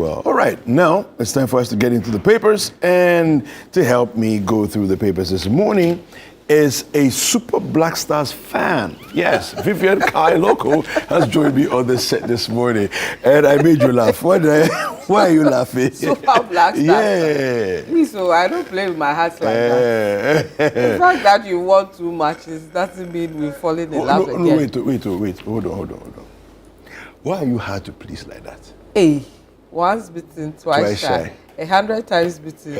Well, all right, now it's time for us to get into the papers, and to help me go through the papers this morning is a Super Black Stars fan. Yes, Vivian Kai Loco has joined me on the set this morning, and I made you laugh. Why are you laughing? Super Black Stars. Yeah. So I don't play with my heart like that. The fact that you won 2 matches doesn't mean we're falling in love again. No, wait. Hold on. Why are you hard to please like that? Hey. Once beaten, twice shy. 100 times beaten.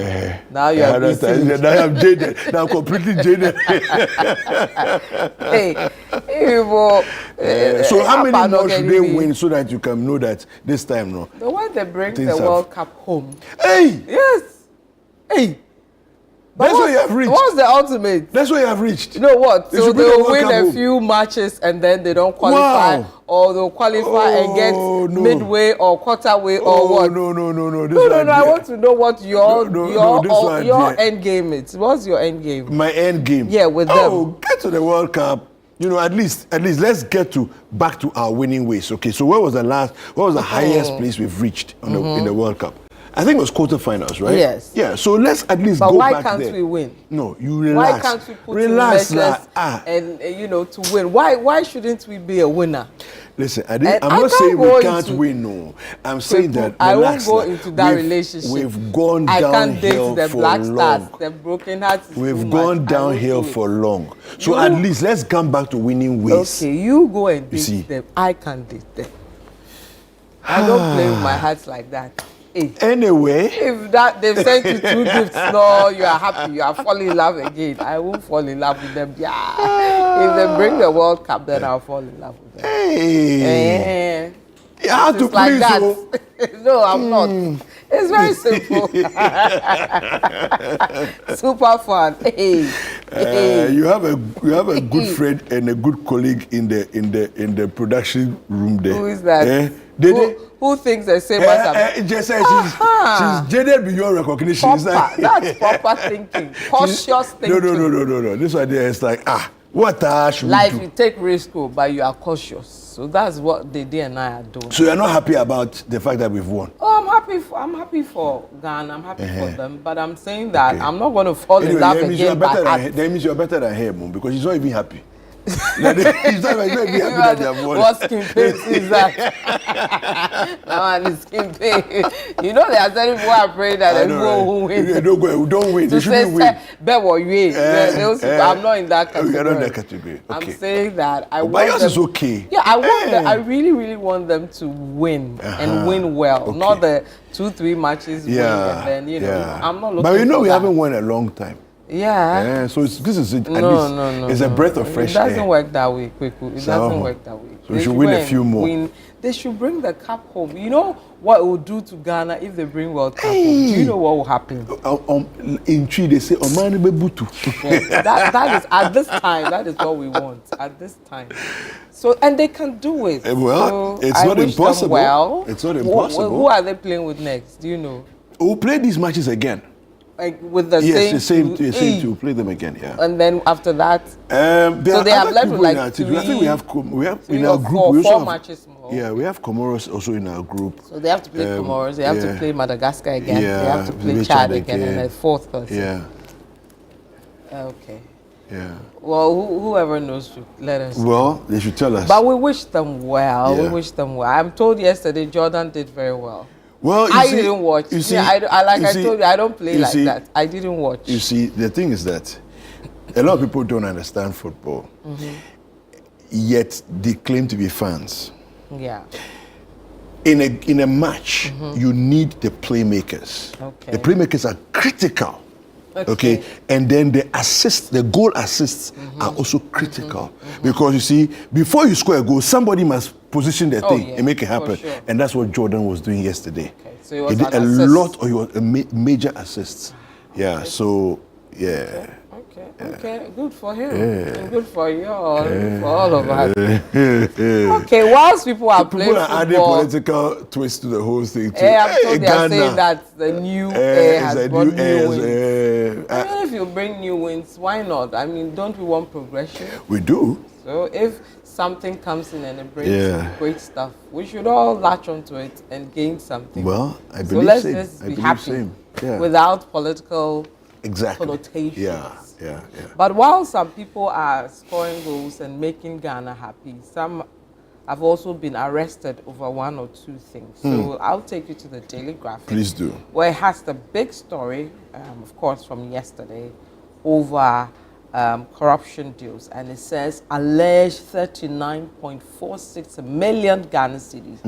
Now you are beaten. Now I'm jaded. Now I'm completely jaded. So how many more should they win so that you can know that this time, no? The one they bring the World Cup home. Hey! Yes! Hey! That's what you have reached. What's the ultimate? That's what you have reached. You know what? So they'll win a home. few matches and then they don't qualify. Wow. Or they'll qualify and get midway or quarter way or what? No. I want to know what your end game is. What's your end game? My end game? Yeah, with them. Oh, get to the World Cup. You know, at least let's get back to our winning ways. Okay, so what was the highest place we've reached in the World Cup? I think it was quarterfinals, right? Yes. Yeah, so let's at least go back there. But why can't we win? No, you relax. Why can't we put in measures and, to win? Why shouldn't we be a winner? Listen, I'm not saying we can't win, no. I'm saying that I won't go into that relationship. We've gone downhill for long. I can't date the Black Stars, the broken hearts. We've gone downhill for long. So at least let's come back to winning ways. Okay, you go and date them. I can't date them. I don't play with my heart like that. Hey. Anyway, if they've sent you 2 gifts, no, you are happy, you are falling in love again. I won't fall in love with them. Yeah. If they bring the World Cup, then I'll fall in love with them. Hey. You have to like please that. No, I'm not. It's very simple. Super fun. Hey. You have a good friend and a good colleague in the production room there. Who is that? Who thinks the same as just say she's jaded beyond recognition. That's proper thinking. Cautious thinking. No. This idea is like, what should life we do? You take risk, but you are cautious. So that's what Dede and I are doing. So you're not happy about the fact that we've won? Oh, I'm happy for Ghana. I'm happy for them. But I'm saying that I'm not going to fall in love again. That means you're better than him, because he's not even happy. He's not even happy that they have won. What skin pain is that? No one is skin pain. You know, there are certain people who are praying that they won't win. Don't win. They shouldn't win. I'm not in that category. You're not in that category. Okay. I'm saying that I want but yours them, is okay. Yeah, I really, really want them to win and win well. Okay. Not the 2-3 matches win and then, I'm not looking for that. But we haven't won a long time. Yeah. So this is at least it's a breath of fresh air. It doesn't work that way, Kweku. It doesn't work that way. So we should win a few more. They should bring the cup home. You know what it will do to Ghana if they bring World Cup home? Do you know what will happen? In Tree, they say, Omani Bebutu. That is, at this time, that is what we want. At this time. So, and they can do it. Well, so it's not impossible. It's not impossible. Who are they playing with next? Do you know? We'll play these matches again. Like with the same to play them again, And then after that, so they have left with like I think we have in our group. Four, we also have matches more. Yeah, we have Comoros also in our group. So they have to play Comoros. They have to play Madagascar again. They have to play Chad again, and a 4th person. Yeah. Okay. Yeah. Well, whoever knows should let us. Well, they should tell us. But we wish them well. Yeah. We wish them well. I'm told yesterday Jordan did very well. Well, I didn't watch. You see, I told you, I don't play like that. I didn't watch. You see, the thing is that a lot of people don't understand football, yet they claim to be fans. Yeah. In a match, you need the playmakers. Okay. The playmakers are critical. Okay. And then the goal assists are also critical. Because you see, before you score a goal, somebody must position the thing and make it happen. Sure. And that's what Jordan was doing yesterday. Okay. So he did a lot of major assists. Yeah, so, yeah. Okay, good for him. And good for you all, for all of us. Okay, whilst people are playing football, adding political twist to the whole thing too. I'm told they are saying that the new air has brought new wins. I mean, if you bring new wins, why not? I mean, don't we want progression? We do. So if something comes in and it brings great stuff. We should all latch onto it and gain something. Well, I believe so let's same. just I be believe happy same. Yeah. without political Exactly. connotations. Yeah. But while some people are scoring goals and making Ghana happy, some have also been arrested over one or two things. So I'll take you to the Daily Graphic. Please do. Where it has the big story, of course, from yesterday over corruption deals. And it says alleged 39.46 million Ghana cedis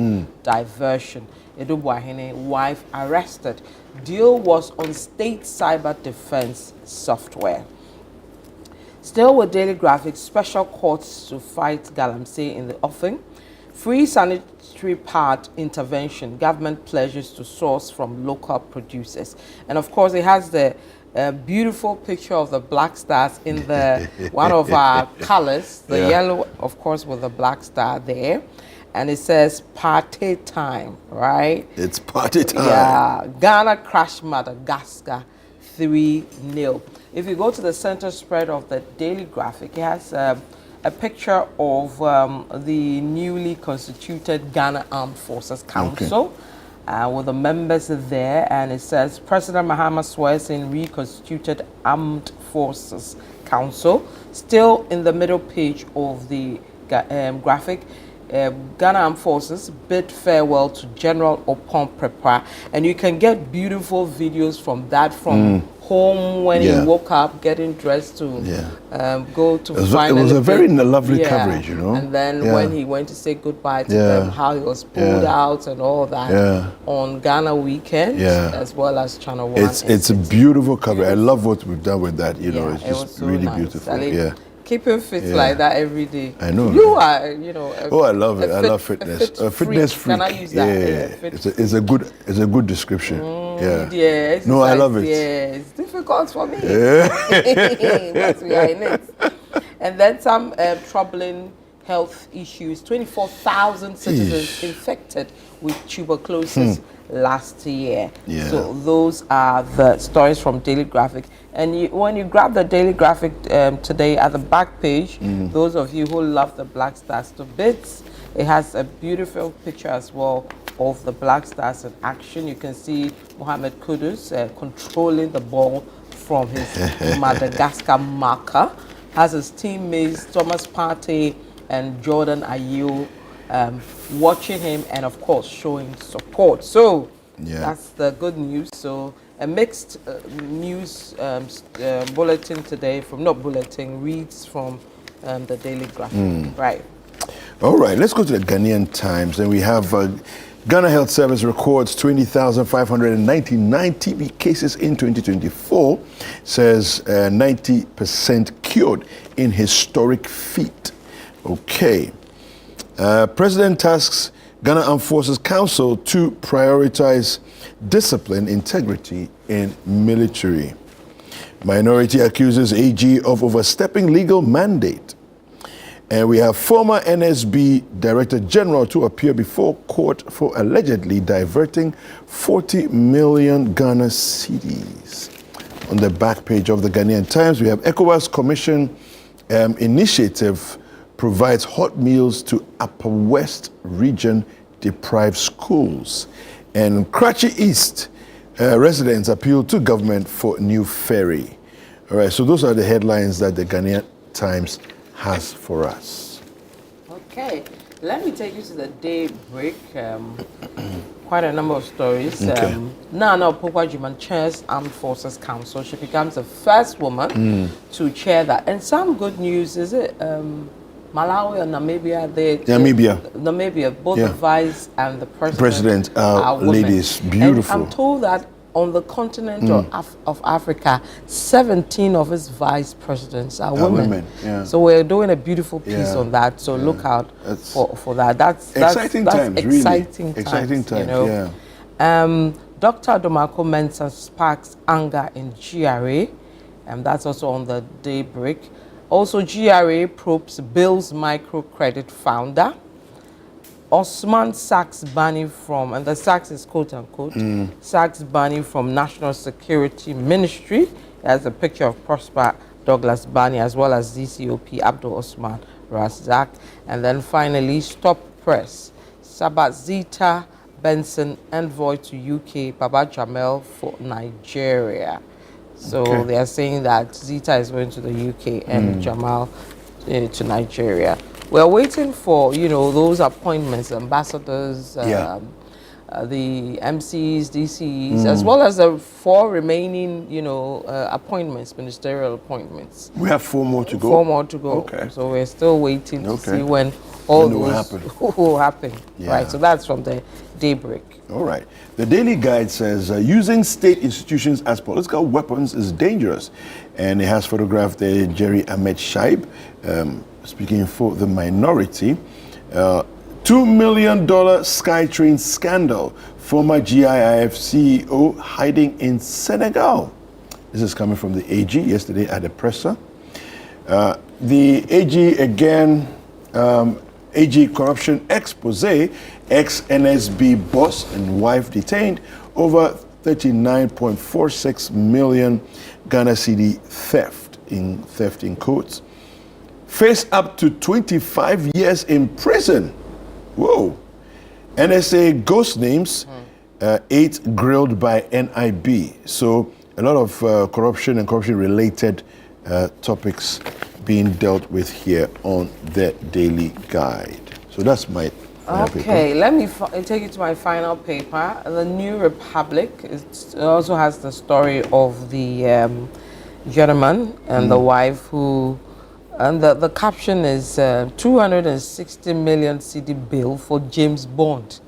diversion. Adu-Boahene wife arrested. Deal was on state cyber defense software. Still with Daily Graphic, special courts to fight galamsey in the offing. Free sanitary pad intervention, government pledges to source from local producers. And of course, it has the beautiful picture of the Black Stars in the one of our colors, the yellow, of course, with the Black Star there. And it says party time, right? It's party time. Yeah, Ghana crashed Madagascar 3-0. If you go to the center spread of the Daily Graphic, it has a picture of the newly constituted Ghana Armed Forces Council with the members there, and it says President Mahama swears in reconstituted Armed Forces Council. Still in the middle page of the graphic, Ghana Armed Forces bid farewell to General Opon Prepar, and you can get beautiful videos from that from home when he woke up, getting dressed to go to find. It was a very lovely coverage, you know. And then when he went to say goodbye to them, how he was pulled out and all that on Ghana Weekend, as well as ChannelOne. It's a beautiful coverage. I love what we've done with that. You know, it's just so really nice. beautiful. Keeping fit like that every day. I know. You are, you know. I love it. I love fitness. A fitness freak. Can I use that? It's a good description. No, I love it. Yeah, it's difficult for me. But we are in it. And then some troubling health issues. 24,000 citizens infected with tuberculosis last year. So those are the stories from Daily Graphic. And when you grab the Daily Graphic today at the back page, those of you who love the Black Stars to bits, it has a beautiful picture as well of the Black Stars in action. You can see Mohamed Kudus controlling the ball from his Madagascar marker, has his teammates Thomas Partey and Jordan Ayew watching him and of course showing support. So that's the good news. So a mixed news bulletin today from, not bulletin, reads from the Daily Graphic. Right. All right, let's go to the Ghanaian Times. And we have Ghana Health Service records 20,599 TB cases in 2024, says 90% cured in historic feat. Okay. President tasks Ghana Armed Forces Council to prioritize discipline, integrity in military. Minority accuses AG of overstepping legal mandate. And we have former NSB Director General to appear before court for allegedly diverting 40 million Ghana cedis. On the back page of the Ghanaian Times, we have ECOWAS Commission initiative provides hot meals to Upper West region deprived schools. And Kratchi East residents appeal to government for new ferry. All right, so those are the headlines that the Ghanaian Times has for us. Okay, let me take you to the Daybreak. Quite a number of stories. Nana Opoku-Agyeman chairs Armed Forces Council. She becomes the first woman to chair that. And some good news, is it Malawi or Namibia? Namibia, both the vice and the president are women. Ladies, beautiful. And I'm told that on the continent of Africa, 17 of its vice presidents are women. So we're doing a beautiful piece on that. So look out for that. That's exciting times, exciting really. Exciting times, you know. Dr. Domako Mensah sparks anger in GRA, and that's also on the Daybreak. Also, GRA probes Bill's microcredit founder. Osman sacks Bani from, and the sacks is quote unquote, sacks Bani from National Security Ministry. There's a picture of Prosper Douglas Bani, as well as DCOP Abdul Osman Razak. And then finally, Stop Press, Sabat Zita Benson, envoy to UK, Baba Jamel for Nigeria. So they are saying that Zita is going to the UK and Jamal to Nigeria. We're waiting for, those appointments, ambassadors, the MCs, DCs, as well as the 4 remaining, appointments, ministerial appointments. We have 4 more to go? 4 more to go. Okay. So we're still waiting to see when all those will happen. Yeah. Right, so that's from the Daybreak. All right. The Daily Guide says, using state institutions as political weapons is dangerous. And it has photographed Jerry Ahmed Shaib, speaking for the minority. $2 million SkyTrain scandal. Former GIIF CEO hiding in Senegal. This is coming from the AG yesterday at the presser. The AG again, AG corruption expose, ex-NSB boss and wife detained over 39.46 million Ghana cedi theft in quotes. Face up to 25 years in prison. Whoa. NSA ghost names, 8 grilled by NIB. So a lot of corruption and corruption-related topics being dealt with here on the Daily Guide. So that's my okay, let me take you to my final paper. The New Republic. It also has the story of the gentleman and the wife who, and the caption is 260 million cedi bill for James Bond,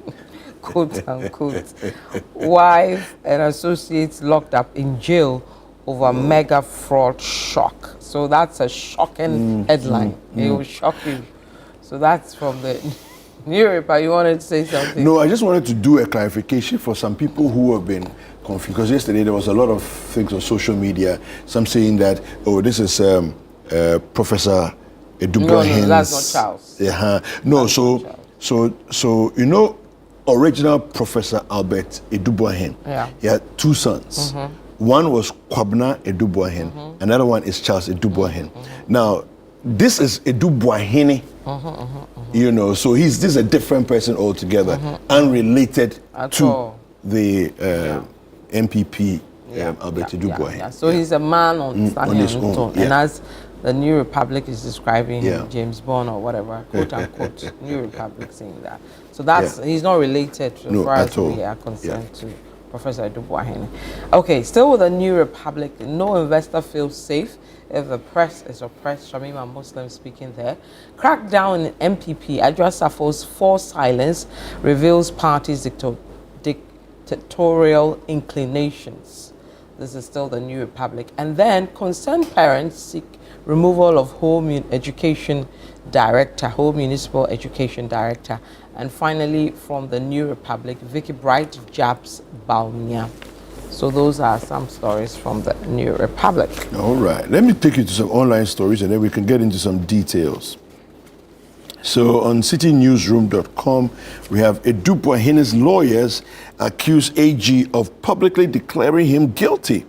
quote unquote. Wife and associates locked up in jail over mega fraud shock. So that's a shocking headline. It will shock you. So that's from the New Republic. You wanted to say something? No, I just wanted to do a clarification for some people who have been confused. Because yesterday there was a lot of things on social media. Some saying that, oh, this is Professor Adu-Boahene. No, that's not Charles. No, so original Professor Albert Adu-Boahene. Yeah. He had 2 sons. One was Kwabena Adu-Boahene. Another one is Charles Adu-Boahene. Now, this is Adu-Boahene. So this is a different person altogether, unrelated to the MPP Albert Adu-Boahene. So he's a man on his own. Yeah. And as the New Republic is describing James Bond or whatever, quote unquote, New Republic saying that. So that's he's not related as far as we are concerned to Professor Adu-Boahene. Okay, still with the New Republic, no investor feels safe if the press is oppressed. Shamima Muslim speaking there. Crackdown in MPP, Adwa Safo's forced silence reveals party's dictatorial inclinations. This is still the New Republic. And then concerned parents seek removal of Home Municipal Education Director. And finally, from the New Republic, Vicky Bright jabs Baumia. So those are some stories from the New Republic. All right. Let me take you to some online stories and then we can get into some details. So on citynewsroom.com, we have Adu-Boahene's lawyers accuse AG of publicly declaring him guilty.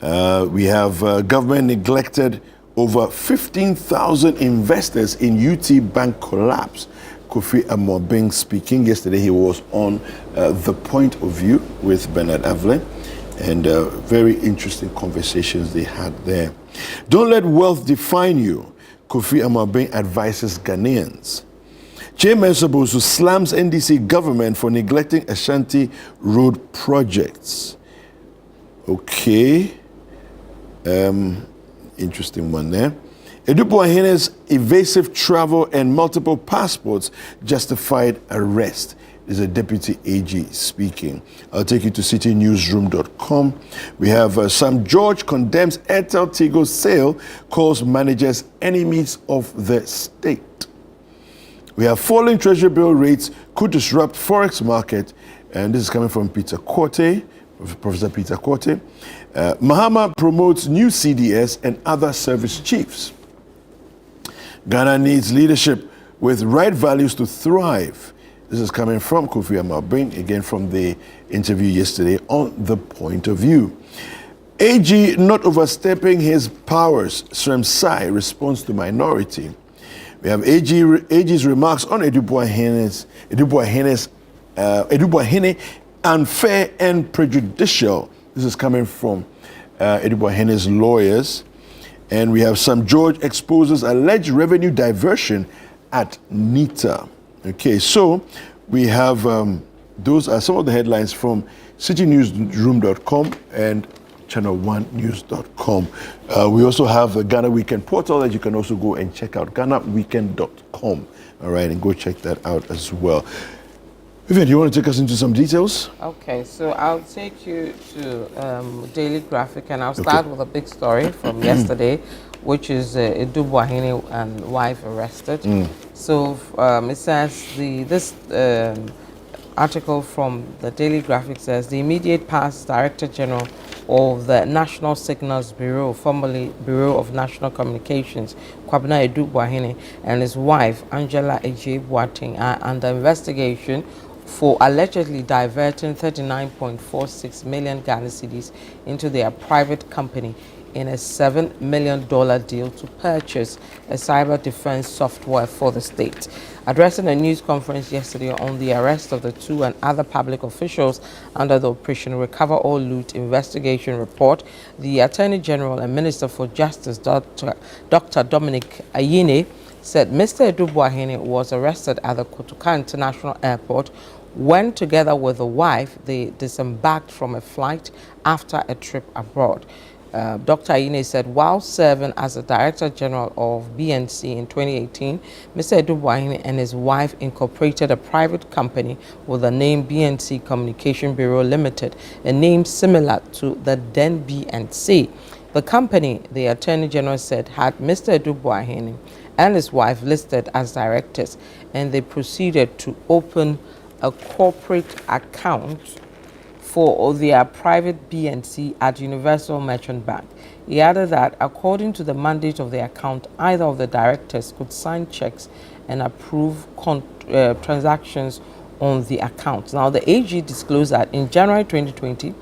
We have government neglected over 15,000 investors in UT Bank collapse. Kofi Amobing speaking. Yesterday he was on The Point of View with Bernard Evelyn, and very interesting conversations they had there. Don't let wealth define you, Kofi Amobing advises Ghanaians. Chairman Sobosu slams NDC government for neglecting Ashanti road projects. Okay. Interesting one there. Adu-Boahene's evasive travel and multiple passports justified arrest. This is a deputy AG speaking. I'll take you to citynewsroom.com. We have Sam George condemns Airtel Tigo sale, calls managers enemies of the state. We have falling treasury bill rates could disrupt forex market, and this is coming from Peter Korte, Professor Peter Korte. Mahama promotes new CDS and other service chiefs. Ghana needs leadership with right values to thrive. This is coming from Kofi Amobing, again from the interview yesterday on The Point of View. AG not overstepping his powers. Sremsai responds to minority. We have AG's remarks on Adu-Boahene unfair and prejudicial. This is coming from Adu-Boahene's lawyers. And we have Sam George exposes alleged revenue diversion at NITA. Okay, so we have, those are some of the headlines from citynewsroom.com and ChannelOneNews.com. We also have the Ghana Weekend portal that you can also go and check out, GhanaWeekend.com. All right, and go check that out as well. Vivian, do you want to take us into some details? Okay, so I'll take you to Daily Graphic, and I'll start with a big story from yesterday, which is Adu-Boahene and wife arrested. So it says this article from the Daily Graphic says the immediate past Director General of the National Signals Bureau, formerly Bureau of National Communications, Kwabena Adu-Boahene, and his wife Angela Boateng are under investigation for allegedly diverting 39.46 million Ghana cedis into their private company in a $7 million deal to purchase a cyber defense software for the state. Addressing a news conference yesterday on the arrest of the two and other public officials under the Operation Recover All Loot investigation report, the Attorney General and Minister for Justice, Dr. Dominic Ayine, said Mr. Adu-Boahene was arrested at the Kotoka International Airport when, together with the wife, they disembarked from a flight after a trip abroad. Dr. Ayine said while serving as the Director General of BNC in 2018, Mr. Adu-Boahene and his wife incorporated a private company with the name BNC Communication Bureau Limited, a name similar to the then BNC. The company, the Attorney General said, had Mr. Adu-Boahene and his wife listed as directors, and they proceeded to open a corporate account for their private BNC at Universal Merchant Bank. He added that according to the mandate of the account, either of the directors could sign checks and approve transactions on the account. Now, the AG disclosed that in January 2020,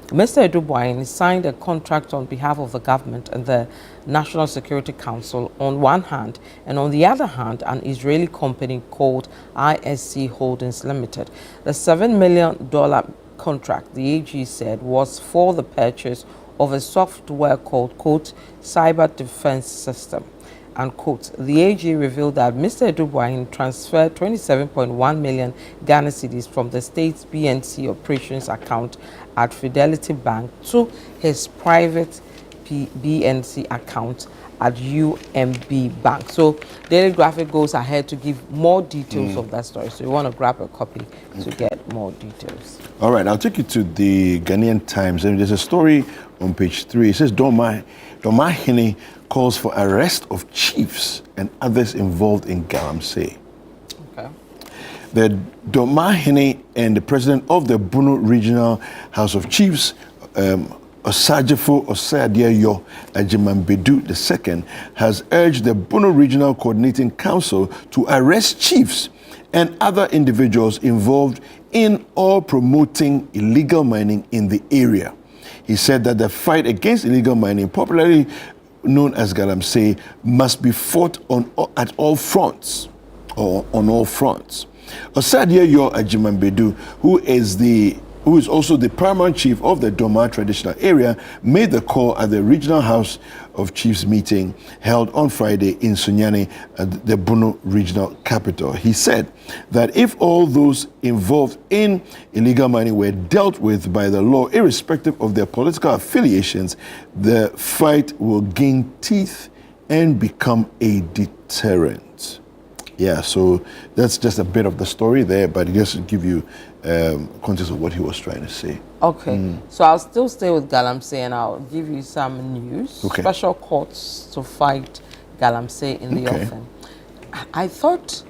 Mr. Adu-Boahene signed a contract on behalf of the government and the National Security Council on one hand, and on the other hand, an Israeli company called ISC Holdings Limited. The $7 million contract, the AG said, was for the purchase of a software called, quote, Cyber Defense System, unquote. The AG revealed that Mr. Adu-Boahene transferred 27.1 million Ghana cedis from the state's BNC operations account at Fidelity Bank to his private BNC account at UMB Bank. So Daily Graphic goes ahead to give more details of that story. So you want to grab a copy to get more details. All right, I'll take you to the Ghanaian Times. And there's a story on page 3. It says Adu-Boahene calls for arrest of chiefs and others involved in Galamsey. Okay. The Adu-Boahene and the president of the Bono Regional House of Chiefs, Osajefo Osadia-Yo Ajimambedu II, has urged the Bono Regional Coordinating Council to arrest chiefs and other individuals involved in or promoting illegal mining in the area. He said that the fight against illegal mining, popularly known as Galamsey, must be fought on all fronts. Osadia-Yo Ajimambedu, who is also the paramount chief of the Doma traditional area, made the call at the Regional House of Chiefs meeting held on Friday in Sunyani, the Bono regional capital. He said that if all those involved in illegal mining were dealt with by the law, irrespective of their political affiliations, the fight will gain teeth and become a deterrent. Yeah, so that's just a bit of the story there, but just to give you context of what he was trying to say. Okay, so I'll still stay with Galamsey and I'll give you some news. Okay. Special courts to fight Galamsey in the offing. I thought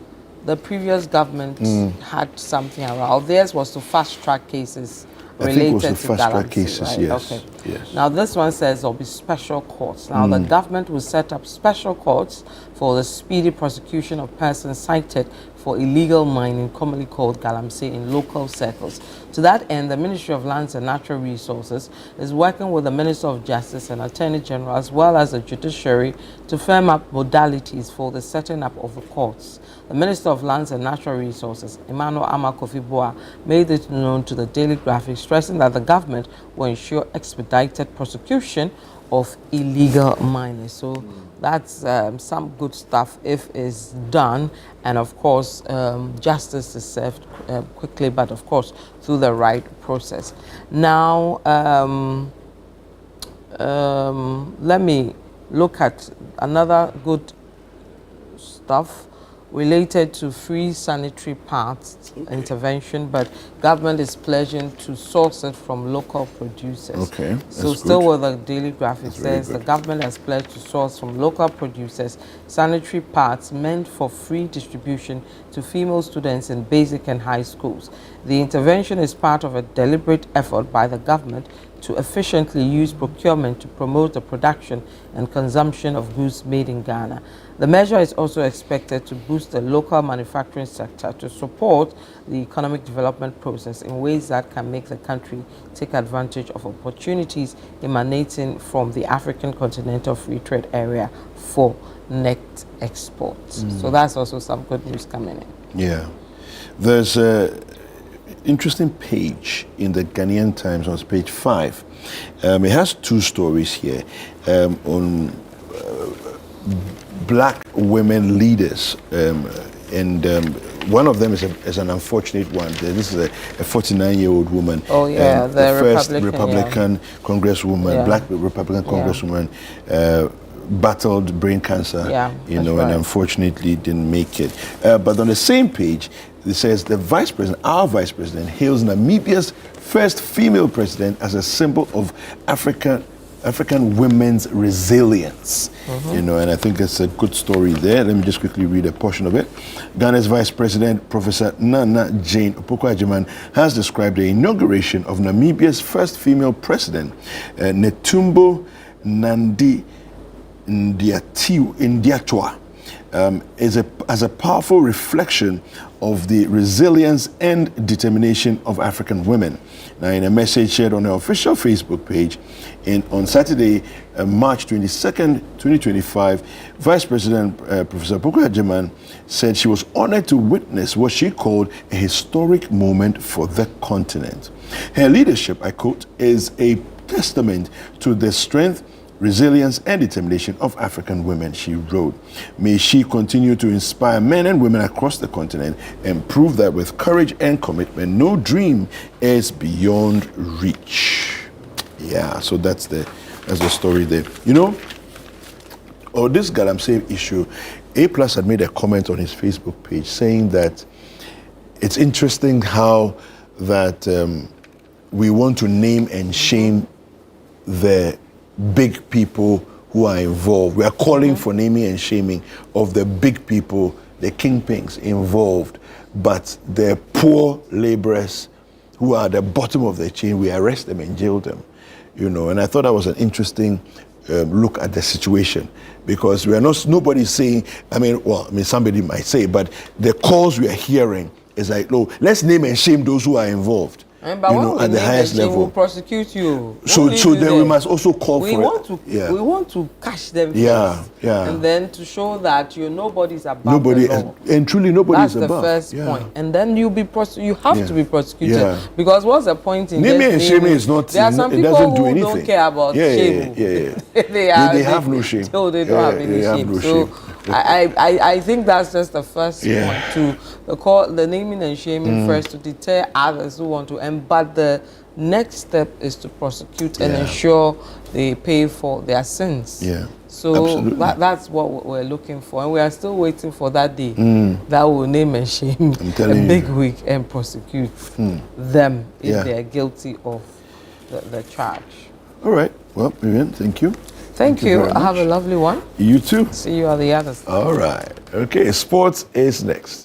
the previous government had something around. Theirs was to fast track cases related to Galamsey, cases, right? yes. Okay. Yes. Now this one says there'll be special courts. Now the government will set up special courts for the speedy prosecution of persons cited for illegal mining, commonly called galamsey in local circles. To that end, the Ministry of Lands and Natural Resources is working with the Minister of Justice and Attorney General, as well as the judiciary, to firm up modalities for the setting up of the courts. The Minister of Lands and Natural Resources, Emmanuel Kofi-Boah, made it known to the Daily Graphic, stressing that the government will ensure expedited prosecution of illegal mining. So that's some good stuff if it's done, and of course justice is served quickly, but of course through the right process. Now let me look at another good stuff related to free sanitary pads intervention, but government is pledging to source it from local producers. Okay, so still with the Daily Graphic says the government has pledged to source from local producers sanitary pads meant for free distribution to female students in basic and high schools. The intervention is part of a deliberate effort by the government to efficiently use procurement to promote the production and consumption of goods made in Ghana. The measure is also expected to boost the local manufacturing sector to support the economic development process in ways that can make the country take advantage of opportunities emanating from the African Continental Free Trade Area for net exports. So that's also some good news coming in. Yeah. There's a interesting page in the Ghanaian Times on page 5. It has two stories here on black women leaders, and one of them is an unfortunate one. This is a 49-year-old woman. Oh yeah, the first Republican congresswoman, black Republican congresswoman, battled brain cancer. And unfortunately didn't make it. But on the same page, it says the vice president, our vice president, hails Namibia's first female president as a symbol of African women's resilience. And I think it's a good story there. Let me just quickly read a portion of it. Ghana's Vice President, Professor Nana Jane Opoku-Agyeman, has described the inauguration of Namibia's first female president, Netumbo Nandi Ndaitwah, as a powerful reflection of the resilience and determination of African women. Now, in a message shared on her official Facebook page on Saturday, March 22nd, 2025, Vice President Professor Opoku-Agyeman said she was honored to witness what she called a historic moment for the continent. Her leadership, I quote, is a testament to the strength, resilience and determination of African women, she wrote. May she continue to inspire men and women across the continent and prove that with courage and commitment, no dream is beyond reach. Yeah, so that's the story there. You know, this galamsey issue, A+ had made a comment on his Facebook page saying that it's interesting how that we want to name and shame the big people who are involved. We are calling for naming and shaming of the big people, the kingpins involved, but the poor laborers who are at the bottom of the chain, we arrest them and jail them. And I thought that was an interesting look at the situation, because we are nobody's saying, somebody might say, but the calls we are hearing is like, no, let's name and shame those who are involved. But at the highest level, will prosecute you. So then we must also call for it. We want to catch them first, and then to show that nobody's above the law. And truly nobody's above. That's the first point. And then you have to be prosecuted, because what's the point in naming and shaming is not. There are some people who don't care about shame. They have no shame. So they don't have any shame. So I think that's just the first point, to the naming and shaming first, to deter others who want to. But the next step is to prosecute and ensure they pay for their sins. So that's what we're looking for, and we are still waiting for that day that will name and shame a big wig and prosecute them if they are guilty of the charge. All right. Well, Vivian, thank you. Thank you. Have a lovely one. You too. See you on the other side. All right. Okay, sports is next.